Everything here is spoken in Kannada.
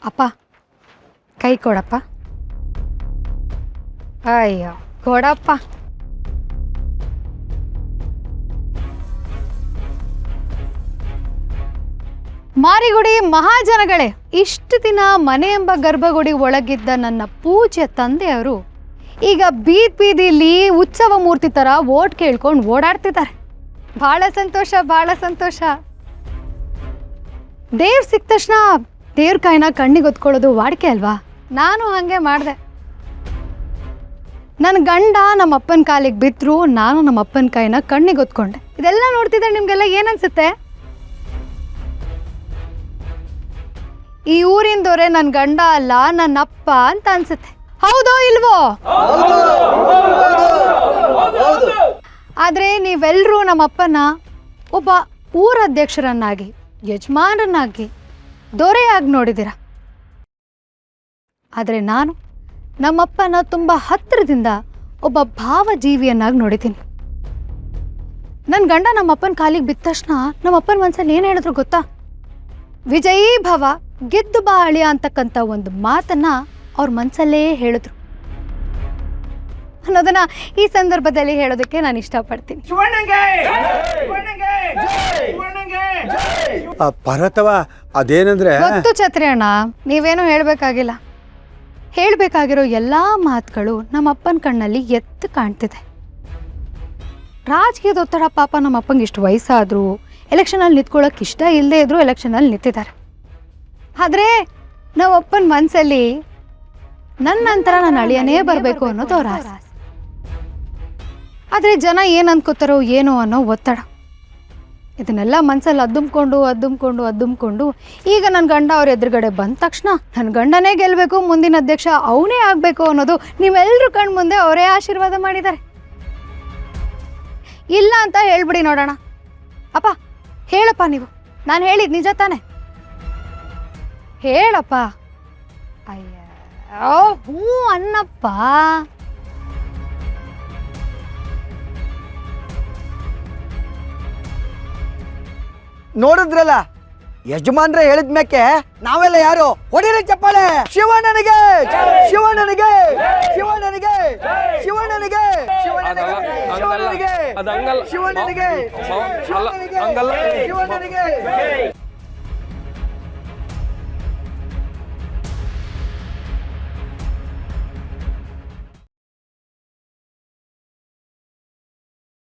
ಅಪ್ಪ ಕೈ ಕೊಡಪ್ಪ. ಅಯ್ಯೋ ಕೊಡಪ್ಪ. ಮಾರಿಗುಡಿ ಮಹಾಜನಗಳೇ, ಇಷ್ಟು ದಿನ ಮನೆ ಎಂಬ ಗರ್ಭಗುಡಿ ಒಳಗಿದ್ದ ನನ್ನ ಪೂಜ್ಯ ತಂದೆಯವರು ಈಗ ಬೀದಿಲಿ ಉತ್ಸವ ಮೂರ್ತಿ ಥರ ಓಟ್ ಕೇಳ್ಕೊಂಡು ಓಡಾಡ್ತಿದ್ದಾರೆ. ಭಾಳ ಸಂತೋಷ, ಭಾಳ ಸಂತೋಷ. ದೇವ್ರು ಸಿಕ್ಕ ತಕ್ಷಣ ದೇವ್ರ ಕಾಯಿನ ಕಣ್ಣಿಗೆ ಹೊತ್ಕೊಳ್ಳೋದು ವಾಡಿಕೆ ಅಲ್ವಾ? ನಾನು ಹಾಗೆ ಮಾಡಿದೆ. ನನ್ನ ಗಂಡ ನಮ್ಮ ಅಪ್ಪನ ಕಾಲಿಗೆ ಬಿದ್ದರು, ನಾನು ನಮ್ಮ ಅಪ್ಪನ ಕಾಯಿನ ಕಣ್ಣಿಗೆ ಹೊತ್ಕೊಂಡೆ. ಇದೆಲ್ಲ ನೋಡ್ತಿದ್ದೆ ನಿಮಗೆಲ್ಲ ಏನನ್ಸುತ್ತೆ? ಈ ಊರಿಂದವರೇ ನನ್ನ ಗಂಡ ಅಲ್ಲ, ನನ್ನ ಅಪ್ಪ ಅಂತ ಅನ್ಸುತ್ತೆ. ಹೌದೋ ಇಲ್ವೋ? ಆದರೆ ನೀವೆಲ್ಲರೂ ನಮ್ಮಪ್ಪನ ಒಬ್ಬ ಊರಧ್ಯಕ್ಷರನ್ನಾಗಿ, ಯಜಮಾನರನ್ನಾಗಿ, ದೊರೆಯಾಗಿ ನೋಡಿದ್ದೀರ. ಆದರೆ ನಾನು ನಮ್ಮಪ್ಪನ ತುಂಬ ಹತ್ತಿರದಿಂದ ಒಬ್ಬ ಭಾವಜೀವಿಯನ್ನಾಗಿ ನೋಡಿದ್ದೀನಿ. ನನ್ನ ಗಂಡ ನಮ್ಮಪ್ಪನ ಕಾಲಿಗೆ ಬಿದ್ದ ತಕ್ಷಣ ನಮ್ಮಪ್ಪನ ಮನಸ್ಸಲ್ಲಿ ಏನು ಹೇಳಿದ್ರು ಗೊತ್ತಾ? ವಿಜಯೀ ಭವ, ಗೆದ್ದು ಬಾ ಅಳಿಯ ಅಂತಕ್ಕಂಥ ಒಂದು ಮಾತನ್ನ ಅವ್ರ ಮನಸ್ಸಲ್ಲೇ ಹೇಳಿದ್ರು ಅನ್ನೋದನ್ನ ಈ ಸಂದರ್ಭದಲ್ಲಿ ಹೇಳೋದಕ್ಕೆ ನಾನು ಇಷ್ಟಪಡ್ತೀನಿ. ಪರ್ವತವ ಅದೇನಂದ್ರೆ ಗೊತ್ತು ಛತ್ರಿ ಅಣ್ಣ, ನೀವೇನು ಹೇಳಬೇಕಾಗಿಲ್ಲ. ಹೇಳಬೇಕಾಗಿರೋ ಎಲ್ಲ ಮಾತುಗಳು ನಮ್ಮ ಅಪ್ಪನ ಕಣ್ಣಲ್ಲಿ ಎತ್ತು ಕಾಣ್ತಿದೆ. ರಾಜಕೀಯದ ಒತ್ತಡ ಪಾಪ ನಮ್ಮ ಅಪ್ಪಂಗೆ ಇಷ್ಟು ವಯಸ್ಸಾದ್ರು ಎಲೆಕ್ಷನಲ್ಲಿ ನಿಂತ್ಕೊಳ್ಳೋಕೆ ಇಷ್ಟ ಇಲ್ಲದೆ ಇದ್ರು ಎಲೆಕ್ಷನಲ್ಲಿ ನಿಂತಿದ್ದಾರೆ. ಆದರೆ ನಮ್ಮ ಅಪ್ಪನ ಮನಸ್ಸಲ್ಲಿ ನನ್ನ ನಂತರ ನನ್ನ ಅಳಿಯನೇ ಬರಬೇಕು ಅನ್ನೋದು ಅವ್ರ ಆಸೆ. ಆದರೆ ಜನ ಏನು ಅನ್ಕೋತಾರೋ ಏನೋ ಅನ್ನೋ ಒತ್ತಡ, ಇದನ್ನೆಲ್ಲ ಮನಸ್ಸಲ್ಲಿ ಅದ್ದುಮ್ಕೊಂಡು ಈಗ ನನ್ನ ಗಂಡ ಅವ್ರ ಎದುರುಗಡೆ ಬಂದ ತಕ್ಷಣ ನನ್ನ ಗಂಡನೇ ಗೆಲ್ಲಬೇಕು, ಮುಂದಿನ ಅಧ್ಯಕ್ಷ ಅವನೇ ಆಗಬೇಕು ಅನ್ನೋದು ನೀವೆಲ್ಲರೂ ಕಣ್ಣು ಮುಂದೆ ಅವರೇ ಆಶೀರ್ವಾದ ಮಾಡಿದ್ದಾರೆ. ಇಲ್ಲ ಅಂತ ಹೇಳ್ಬಿಡಿ ನೋಡೋಣ. ಅಪ್ಪ ಹೇಳಪ್ಪ, ನೀವು ನಾನು ಹೇಳಿದ ನಿಜ ತಾನೆ? ಹೇಳಪ್ಪ. ಅಯ್ಯೋ ಹ್ಞೂ ಅನ್ನಪ್ಪ. ನೋಡಿದ್ರಲ್ಲ, ಯಜಮಾನ್ರೆ ಹೇಳಿದ್ಮೇಕೆ ನಾವೆಲ್ಲ ಯಾರು ಹೊಡಿರಿ ಚಪ್ಪಾಳೆ. ಶಿವಣ್ಣನಿಗೆ, ಶಿವಣ್ಣನಿಗೆ, ಶಿವಣ್ಣನಿಗೆ, ಶಿವಣ್ಣನಿಗೆ, ಶಿವಣ್ಣನಿಗೆ, ಶಿವಣ್ಣನಿಗೆ, ಶಿವಣ್ಣನಿಗೆ, ಶಿವಣ್ಣನಿಗೆ.